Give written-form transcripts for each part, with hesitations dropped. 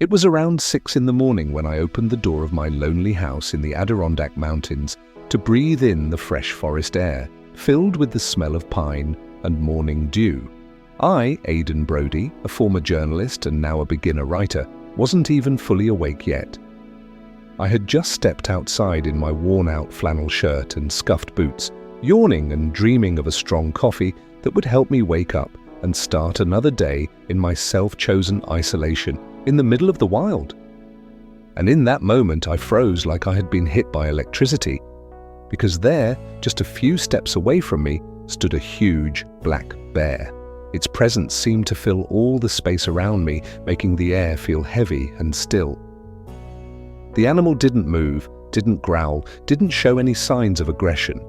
It was around 6 in the morning when I opened the door of my lonely house in the Adirondack Mountains to breathe in the fresh forest air, filled with the smell of pine and morning dew. I, Aidan Brody, a former journalist and now a beginner writer, wasn't even fully awake yet. I had just stepped outside in my worn-out flannel shirt and scuffed boots, yawning and dreaming of a strong coffee that would help me wake up and start another day in my self-chosen isolation in the middle of the wild. And in that moment I froze like I had been hit by electricity, because there, just a few steps away from me, stood a huge black bear. Its presence seemed to fill all the space around me, making the air feel heavy and still. The animal didn't move, didn't growl, didn't show any signs of aggression.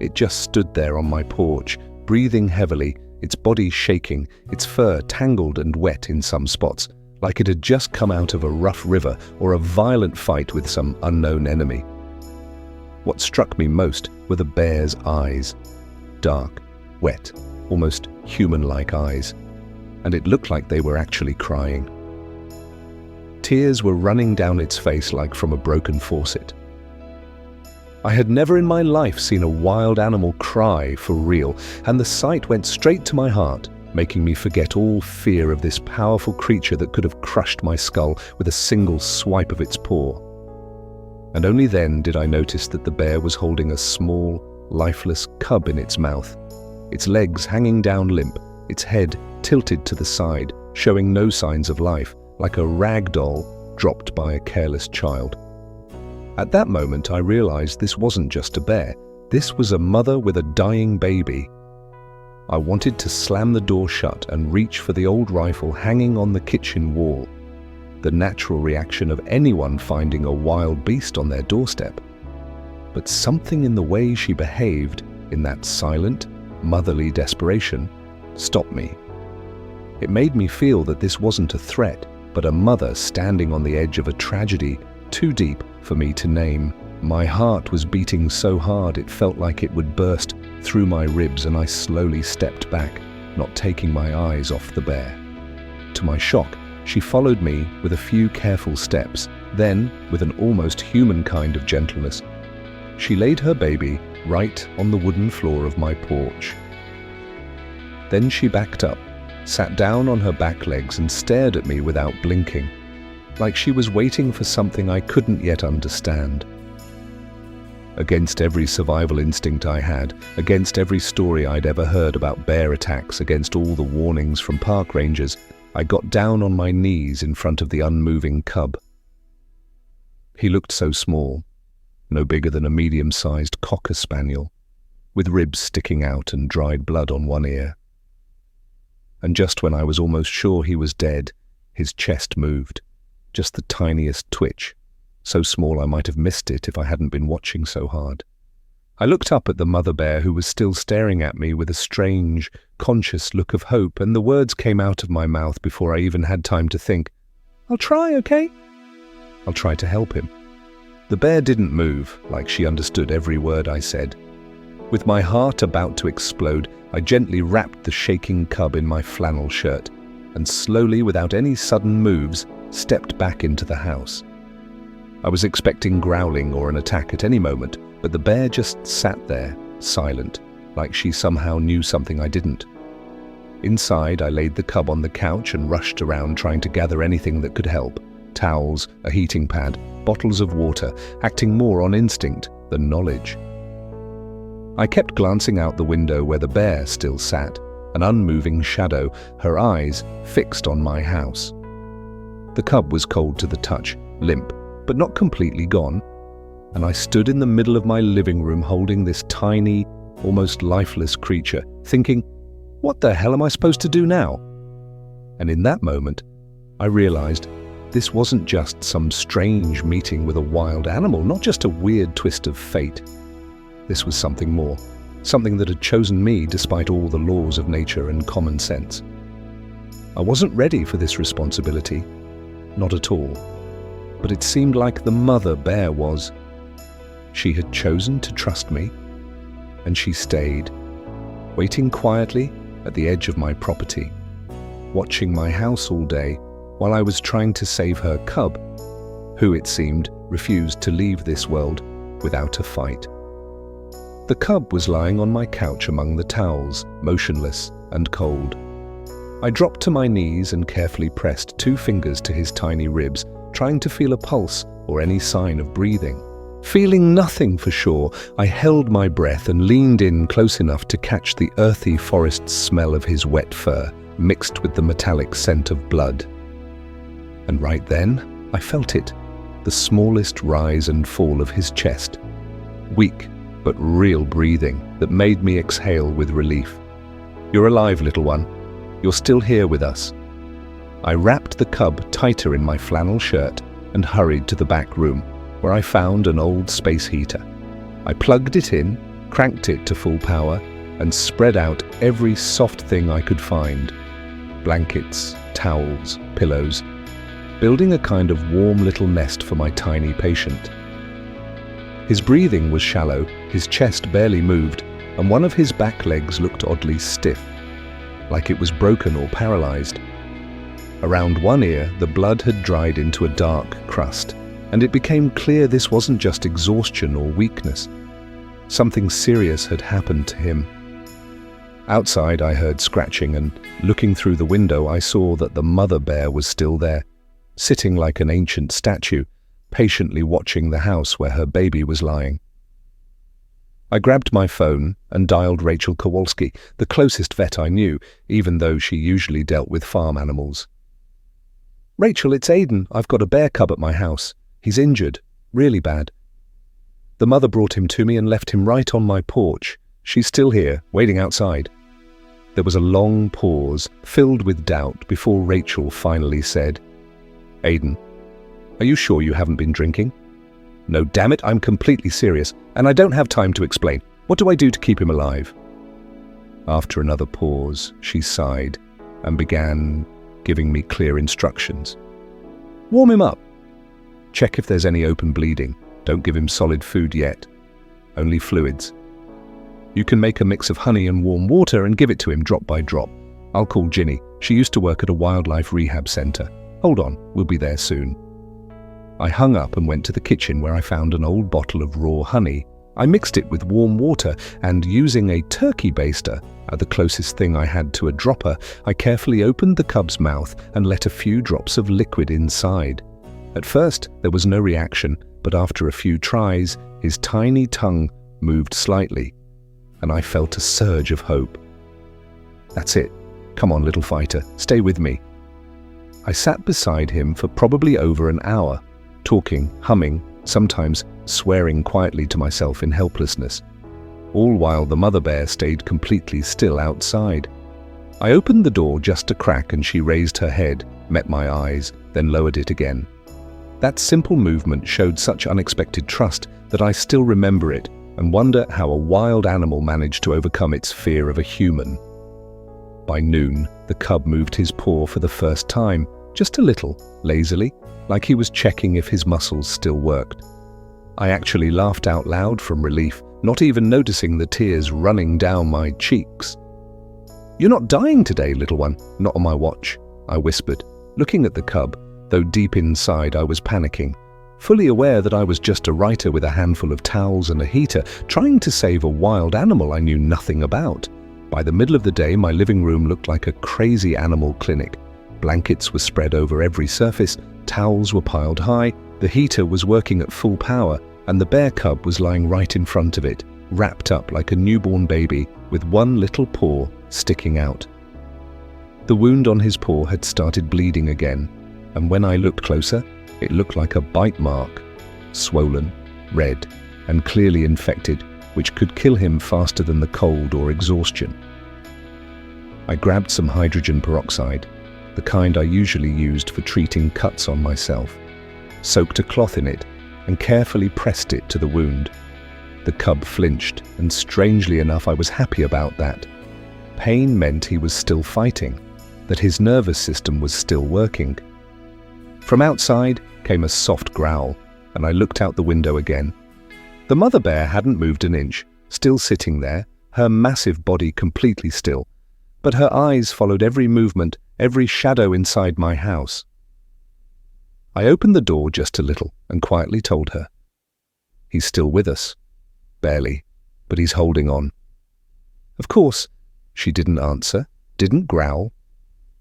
It just stood there on my porch, breathing heavily, its body shaking, its fur tangled and wet in some spots, like it had just come out of a rough river or a violent fight with some unknown enemy. What struck me most were the bear's eyes. Dark, wet, almost human-like eyes, and it looked like they were actually crying. Tears were running down its face like from a broken faucet. I had never in my life seen a wild animal cry for real, and the sight went straight to my heart, making me forget all fear of this powerful creature that could have crushed my skull with a single swipe of its paw. And only then did I notice that the bear was holding a small, lifeless cub in its mouth, its legs hanging down limp, its head tilted to the side, showing no signs of life, like a rag doll dropped by a careless child. At that moment I realized this wasn't just a bear, this was a mother with a dying baby. I wanted to slam the door shut and reach for the old rifle hanging on the kitchen wall, the natural reaction of anyone finding a wild beast on their doorstep. But something in the way she behaved, in that silent, motherly desperation, stopped me. It made me feel that this wasn't a threat, but a mother standing on the edge of a tragedy too deep for me to name. My heart was beating so hard it felt like it would burst through my ribs, and I slowly stepped back, not taking my eyes off the bear. To my shock, she followed me with a few careful steps. Then, with an almost human kind of gentleness, she laid her baby right on the wooden floor of my porch. Then she backed up, sat down on her back legs and stared at me without blinking, like she was waiting for something I couldn't yet understand. Against every survival instinct I had, against every story I'd ever heard about bear attacks, against all the warnings from park rangers, I got down on my knees in front of the unmoving cub. He looked so small, no bigger than a medium-sized cocker spaniel, with ribs sticking out and dried blood on one ear. And just when I was almost sure he was dead, his chest moved, just the tiniest twitch, so small I might have missed it if I hadn't been watching so hard. I looked up at the mother bear, who was still staring at me with a strange, conscious look of hope, and the words came out of my mouth before I even had time to think. "I'll try, okay? I'll try to help him." The bear didn't move, like she understood every word I said. With my heart about to explode, I gently wrapped the shaking cub in my flannel shirt, and slowly, without any sudden moves, stepped back into the house. I was expecting growling or an attack at any moment, but the bear just sat there, silent, like she somehow knew something I didn't. Inside, I laid the cub on the couch and rushed around trying to gather anything that could help. Towels, a heating pad, bottles of water, acting more on instinct than knowledge. I kept glancing out the window where the bear still sat, an unmoving shadow, her eyes fixed on my house. The cub was cold to the touch, limp, but not completely gone, and I stood in the middle of my living room holding this tiny, almost lifeless creature, thinking, what the hell am I supposed to do now? And in that moment, I realized this wasn't just some strange meeting with a wild animal, not just a weird twist of fate. This was something more, something that had chosen me despite all the laws of nature and common sense. I wasn't ready for this responsibility, not at all, but it seemed like the mother bear was. She had chosen to trust me, and she stayed, waiting quietly at the edge of my property, watching my house all day, while I was trying to save her cub, who, it seemed, refused to leave this world without a fight. The cub was lying on my couch among the towels, motionless and cold. I dropped to my knees and carefully pressed 2 fingers to his tiny ribs, trying to feel a pulse or any sign of breathing. Feeling nothing for sure, I held my breath and leaned in close enough to catch the earthy forest smell of his wet fur, mixed with the metallic scent of blood. And right then, I felt it, the smallest rise and fall of his chest. Weak, but real breathing that made me exhale with relief. "You're alive, little one. You're still here with us." I wrapped the cub tighter in my flannel shirt and hurried to the back room, where I found an old space heater. I plugged it in, cranked it to full power, and spread out every soft thing I could find. Blankets, towels, pillows, building a kind of warm little nest for my tiny patient. His breathing was shallow, his chest barely moved, and one of his back legs looked oddly stiff, like it was broken or paralyzed. Around one ear, the blood had dried into a dark crust, and it became clear this wasn't just exhaustion or weakness. Something serious had happened to him. Outside, I heard scratching, and looking through the window, I saw that the mother bear was still there, sitting like an ancient statue, patiently watching the house where her baby was lying. I grabbed my phone and dialed Rachel Kowalski, the closest vet I knew, even though she usually dealt with farm animals. "Rachel, it's Aiden. I've got a bear cub at my house. He's injured, really bad." The mother brought him to me and left him right on my porch. She's still here, waiting outside. There was a long pause, filled with doubt, before Rachel finally said, "Aiden, are you sure you haven't been drinking?" "No, damn it, I'm completely serious, and I don't have time to explain. What do I do to keep him alive?" After another pause, she sighed and began giving me clear instructions. "Warm him up. Check if there's any open bleeding. Don't give him solid food yet. Only fluids. You can make a mix of honey and warm water and give it to him drop by drop. I'll call Ginny. She used to work at a wildlife rehab center. Hold on, we'll be there soon." I hung up and went to the kitchen, where I found an old bottle of raw honey. I mixed it with warm water and, using a turkey baster, the closest thing I had to a dropper, I carefully opened the cub's mouth and let a few drops of liquid inside. At first, there was no reaction, but after a few tries, his tiny tongue moved slightly, and I felt a surge of hope. "That's it. Come on, little fighter, stay with me." I sat beside him for probably over an hour, talking, humming, sometimes swearing quietly to myself in helplessness, all while the mother bear stayed completely still outside. I opened the door just a crack, and she raised her head, met my eyes, then lowered it again. That simple movement showed such unexpected trust that I still remember it and wonder how a wild animal managed to overcome its fear of a human. By noon, the cub moved his paw for the first time, just a little, lazily, like he was checking if his muscles still worked. I actually laughed out loud from relief, not even noticing the tears running down my cheeks. "You're not dying today, little one." "Not on my watch," I whispered, looking at the cub, though deep inside I was panicking, fully aware that I was just a writer with a handful of towels and a heater, trying to save a wild animal I knew nothing about. By the middle of the day, my living room looked like a crazy animal clinic. Blankets were spread over every surface, towels were piled high, the heater was working at full power, and the bear cub was lying right in front of it, wrapped up like a newborn baby, with one little paw sticking out. The wound on his paw had started bleeding again, and when I looked closer, it looked like a bite mark, swollen, red, and clearly infected, which could kill him faster than the cold or exhaustion. I grabbed some hydrogen peroxide, the kind I usually used for treating cuts on myself, soaked a cloth in it, and carefully pressed it to the wound. The cub flinched, and strangely enough, I was happy about that. Pain meant he was still fighting, that his nervous system was still working. From outside came a soft growl, and I looked out the window again. The mother bear hadn't moved an inch, still sitting there, her massive body completely still, but her eyes followed every movement, every shadow inside my house. I opened the door just a little and quietly told her, "He's still with us. Barely, but he's holding on." Of course, she didn't answer, didn't growl.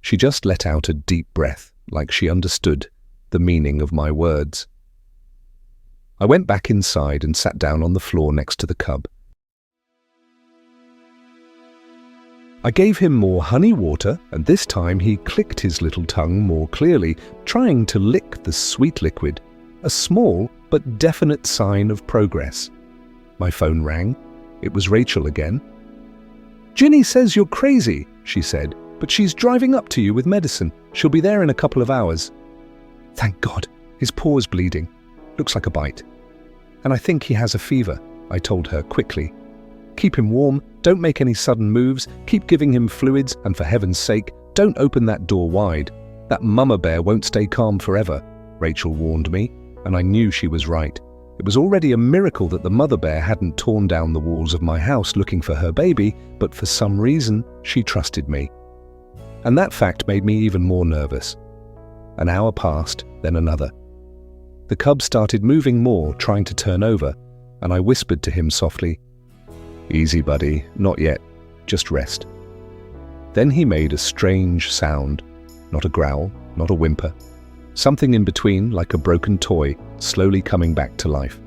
She just let out a deep breath, like she understood the meaning of my words. I went back inside and sat down on the floor next to the cub. I gave him more honey water, and this time he clicked his little tongue more clearly, trying to lick the sweet liquid, a small but definite sign of progress. My phone rang. It was Rachel again. "Ginny says you're crazy," she said, "but she's driving up to you with medicine. She'll be there in a couple of hours." Thank God. His paw's bleeding. Looks like a bite. "And I think he has a fever," I told her quickly. "Keep him warm, don't make any sudden moves, keep giving him fluids, and for heaven's sake, don't open that door wide. That mama bear won't stay calm forever," Rachel warned me, and I knew she was right. It was already a miracle that the mother bear hadn't torn down the walls of my house looking for her baby, but for some reason, she trusted me. And that fact made me even more nervous. An hour passed, then another. The cub started moving more, trying to turn over, and I whispered to him softly, "Easy, buddy, not yet, just rest." Then he made a strange sound, not a growl, not a whimper. Something in between, like a broken toy, slowly coming back to life.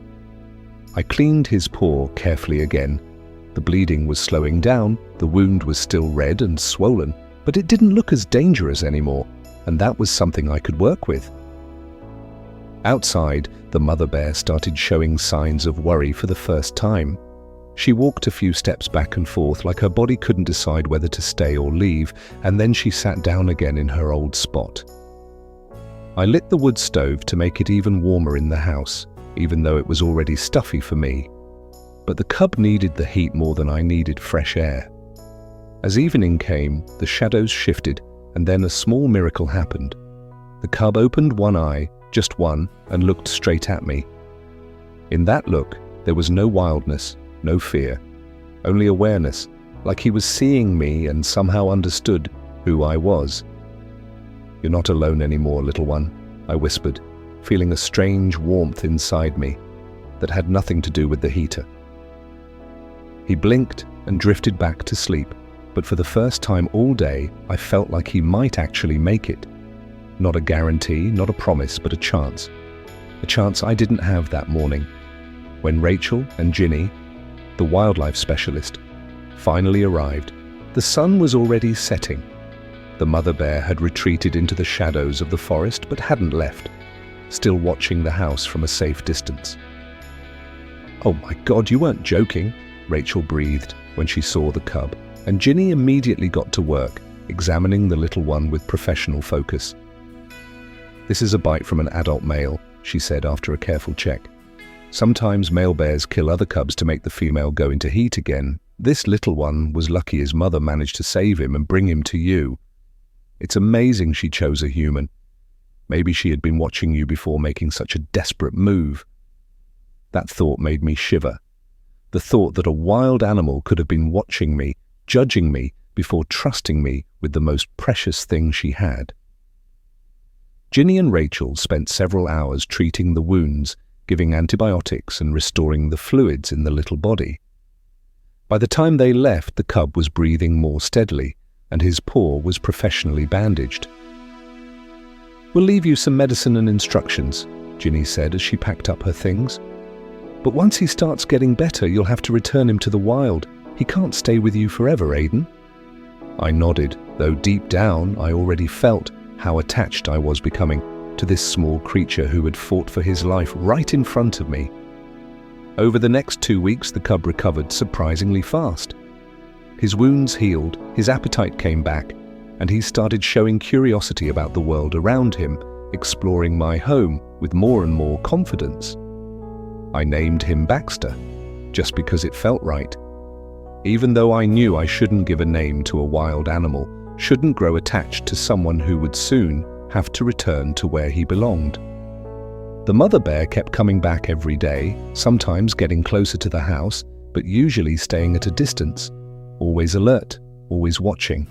I cleaned his paw carefully again. The bleeding was slowing down, the wound was still red and swollen, but it didn't look as dangerous anymore, and that was something I could work with. Outside, the mother bear started showing signs of worry for the first time. She walked a few steps back and forth like her body couldn't decide whether to stay or leave, and then she sat down again in her old spot. I lit the wood stove to make it even warmer in the house, even though it was already stuffy for me. But the cub needed the heat more than I needed fresh air. As evening came, the shadows shifted, and then a small miracle happened. The cub opened one eye, just one, and looked straight at me. In that look, there was no wildness, no fear, only awareness, like he was seeing me and somehow understood who I was. "You're not alone anymore, little one," I whispered, feeling a strange warmth inside me that had nothing to do with the heater. He blinked and drifted back to sleep, but for the first time all day, I felt like he might actually make it. Not a guarantee, not a promise, but a chance. A chance I didn't have that morning. When Rachel and Ginny, the wildlife specialist, finally arrived, the sun was already setting. The mother bear had retreated into the shadows of the forest but hadn't left, still watching the house from a safe distance. "Oh my God, you weren't joking," Rachel breathed when she saw the cub, and Ginny immediately got to work, examining the little one with professional focus. "This is a bite from an adult male," she said after a careful check. "Sometimes male bears kill other cubs to make the female go into heat again. This little one was lucky his mother managed to save him and bring him to you. It's amazing she chose a human. Maybe she had been watching you before making such a desperate move." That thought made me shiver. The thought that a wild animal could have been watching me, judging me, before trusting me with the most precious thing she had. Ginny and Rachel spent several hours treating the wounds, giving antibiotics and restoring the fluids in the little body. By the time they left, the cub was breathing more steadily, and his paw was professionally bandaged. "We'll leave you some medicine and instructions," Ginny said as she packed up her things. "But once he starts getting better, you'll have to return him to the wild. He can't stay with you forever, Aiden." I nodded, though deep down I already felt how attached I was becoming to this small creature who had fought for his life right in front of me. Over the next 2 weeks, the cub recovered surprisingly fast. His wounds healed, his appetite came back, and he started showing curiosity about the world around him, exploring my home with more and more confidence. I named him Baxter, just because it felt right. Even though I knew I shouldn't give a name to a wild animal, shouldn't grow attached to someone who would soon have to return to where he belonged. The mother bear kept coming back every day, sometimes getting closer to the house, but usually staying at a distance, always alert, always watching.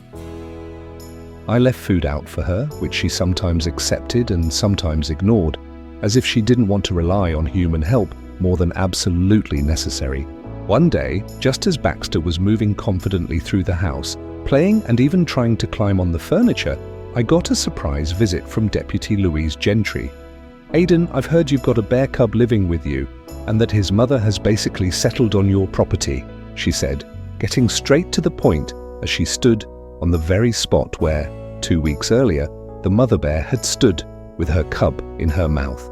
I left food out for her, which she sometimes accepted and sometimes ignored, as if she didn't want to rely on human help more than absolutely necessary. One day, just as Baxter was moving confidently through the house, playing and even trying to climb on the furniture, I got a surprise visit from Deputy Louise Gentry. "Aidan, I've heard you've got a bear cub living with you, and that his mother has basically settled on your property," she said, getting straight to the point as she stood on the very spot where, 2 weeks earlier, the mother bear had stood with her cub in her mouth.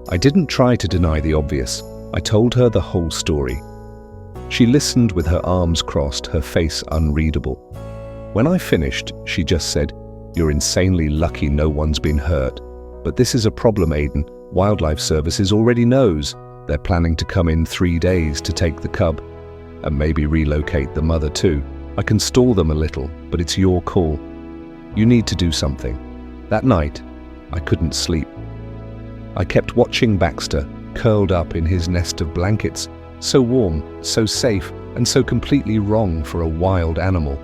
I didn't try to deny the obvious. I told her the whole story. She listened with her arms crossed, her face unreadable. When I finished, she just said, "You're insanely lucky no one's been hurt. But this is a problem, Aidan. Wildlife Services already knows. They're planning to come in 3 days to take the cub, and maybe relocate the mother too. I can stall them a little, but it's your call. You need to do something." That night, I couldn't sleep. I kept watching Baxter, curled up in his nest of blankets, so warm, so safe, and so completely wrong for a wild animal.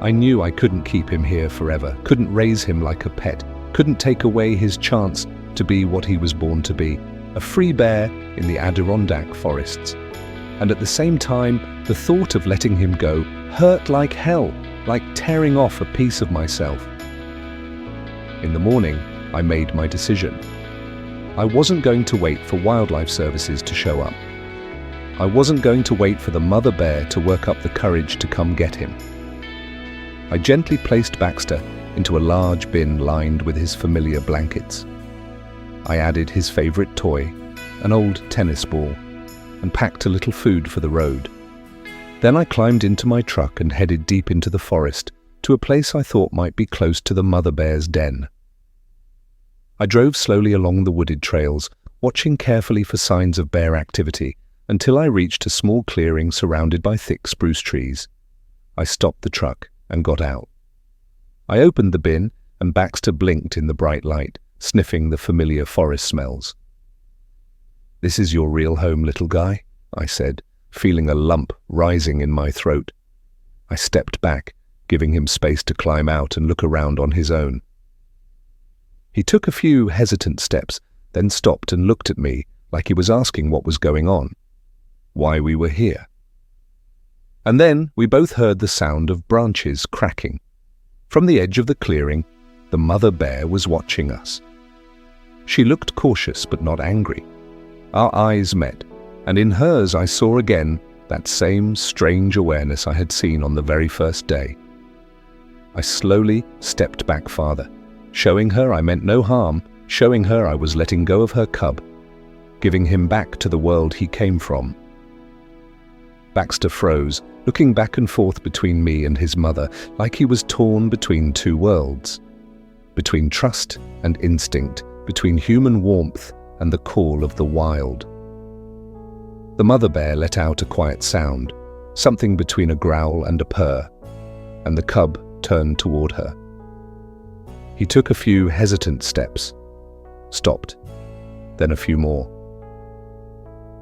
I knew I couldn't keep him here forever, couldn't raise him like a pet, couldn't take away his chance to be what he was born to be, a free bear in the Adirondack forests. And at the same time, the thought of letting him go hurt like hell, like tearing off a piece of myself. In the morning, I made my decision. I wasn't going to wait for Wildlife Services to show up. I wasn't going to wait for the mother bear to work up the courage to come get him. I gently placed Baxter into a large bin lined with his familiar blankets. I added his favorite toy, an old tennis ball, and packed a little food for the road. Then I climbed into my truck and headed deep into the forest to a place I thought might be close to the mother bear's den. I drove slowly along the wooded trails, watching carefully for signs of bear activity, until I reached a small clearing surrounded by thick spruce trees. I stopped the truck and got out. I opened the bin, and Baxter blinked in the bright light, sniffing the familiar forest smells. "This is your real home, little guy," I said, feeling a lump rising in my throat. I stepped back, giving him space to climb out and look around on his own. He took a few hesitant steps, then stopped and looked at me like he was asking what was going on, why we were here. And then we both heard the sound of branches cracking. From the edge of the clearing, the mother bear was watching us. She looked cautious but not angry. Our eyes met, and in hers I saw again that same strange awareness I had seen on the very first day. I slowly stepped back farther, showing her I meant no harm, showing her I was letting go of her cub, giving him back to the world he came from. Baxter froze, looking back and forth between me and his mother, like he was torn between two worlds, between trust and instinct, between human warmth and the call of the wild. The mother bear let out a quiet sound, something between a growl and a purr, and the cub turned toward her. He took a few hesitant steps, stopped, then a few more.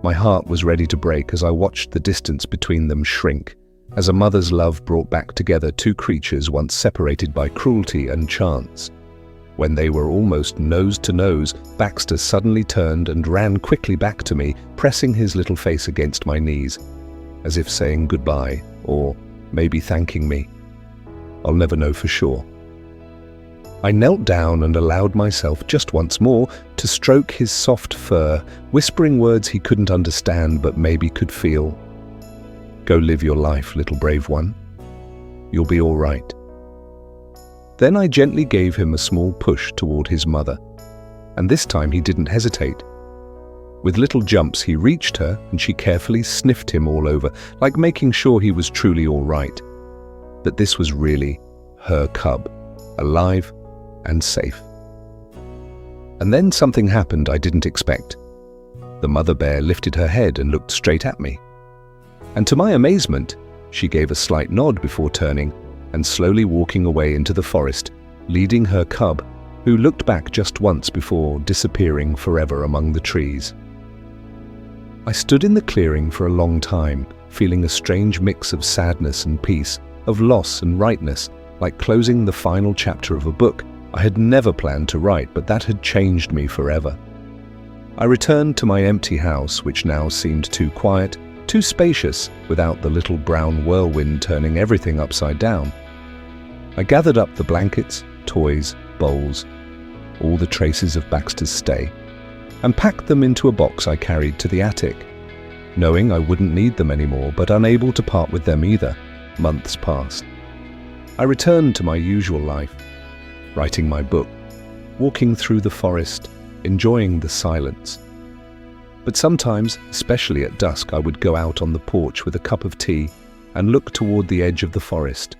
My heart was ready to break as I watched the distance between them shrink, as a mother's love brought back together two creatures once separated by cruelty and chance. When they were almost nose to nose, Baxter suddenly turned and ran quickly back to me, pressing his little face against my knees, as if saying goodbye, or maybe thanking me. I'll never know for sure. I knelt down and allowed myself just once more to stroke his soft fur, whispering words he couldn't understand but maybe could feel. "Go live your life, little brave one. You'll be all right." Then I gently gave him a small push toward his mother, and this time he didn't hesitate. With little jumps he reached her and she carefully sniffed him all over, like making sure he was truly all right, that this was really her cub, alive and safe. And then something happened I didn't expect. The mother bear lifted her head and looked straight at me. And to my amazement, she gave a slight nod before turning and slowly walking away into the forest, leading her cub, who looked back just once before disappearing forever among the trees. I stood in the clearing for a long time, feeling a strange mix of sadness and peace, of loss and rightness, like closing the final chapter of a book I had never planned to write, but that had changed me forever. I returned to my empty house, which now seemed too quiet, too spacious, without the little brown whirlwind turning everything upside down. I gathered up the blankets, toys, bowls, all the traces of Baxter's stay, and packed them into a box I carried to the attic. Knowing I wouldn't need them anymore, but unable to part with them either, months passed. I returned to my usual life, writing my book, walking through the forest, enjoying the silence. But sometimes, especially at dusk, I would go out on the porch with a cup of tea and look toward the edge of the forest,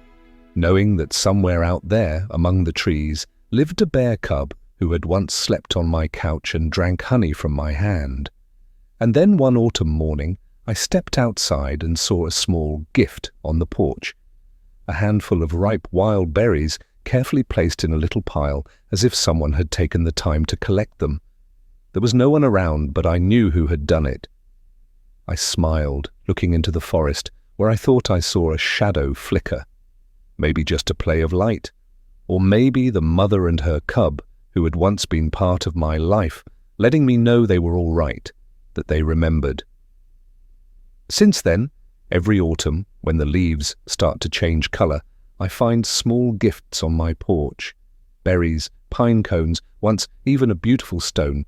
knowing that somewhere out there, among the trees, lived a bear cub who had once slept on my couch and drank honey from my hand. And then one autumn morning, I stepped outside and saw a small gift on the porch, a handful of ripe wild berries carefully placed in a little pile as if someone had taken the time to collect them. There was no one around, but I knew who had done it. I smiled, looking into the forest, where I thought I saw a shadow flicker. Maybe just a play of light, or maybe the mother and her cub, who had once been part of my life, letting me know they were all right, that they remembered. Since then, every autumn, when the leaves start to change color, I find small gifts on my porch, berries, pine cones, once even a beautiful stone,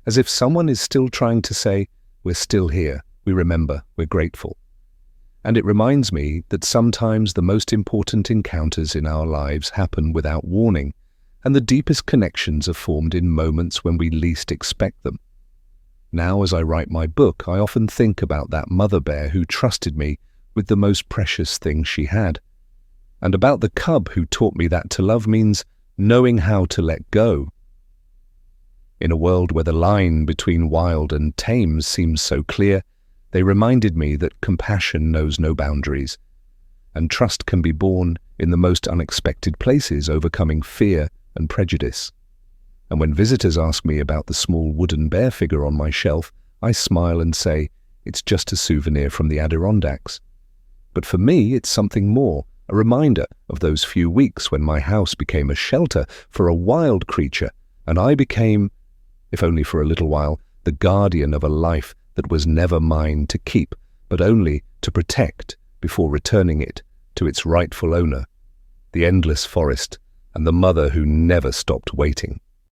as if someone is still trying to say, we're still here, we remember, we're grateful. And it reminds me that sometimes the most important encounters in our lives happen without warning, and the deepest connections are formed in moments when we least expect them. Now, as I write my book, I often think about that mother bear who trusted me with the most precious thing she had, and about the cub who taught me that to love means knowing how to let go. In a world where the line between wild and tame seems so clear, they reminded me that compassion knows no boundaries, and trust can be born in the most unexpected places, overcoming fear and prejudice. And when visitors ask me about the small wooden bear figure on my shelf, I smile and say, it's just a souvenir from the Adirondacks. But for me, it's something more, a reminder of those few weeks when my house became a shelter for a wild creature, and I became, if only for a little while, the guardian of a life that was never mine to keep, but only to protect before returning it to its rightful owner, the endless forest and the mother who never stopped waiting.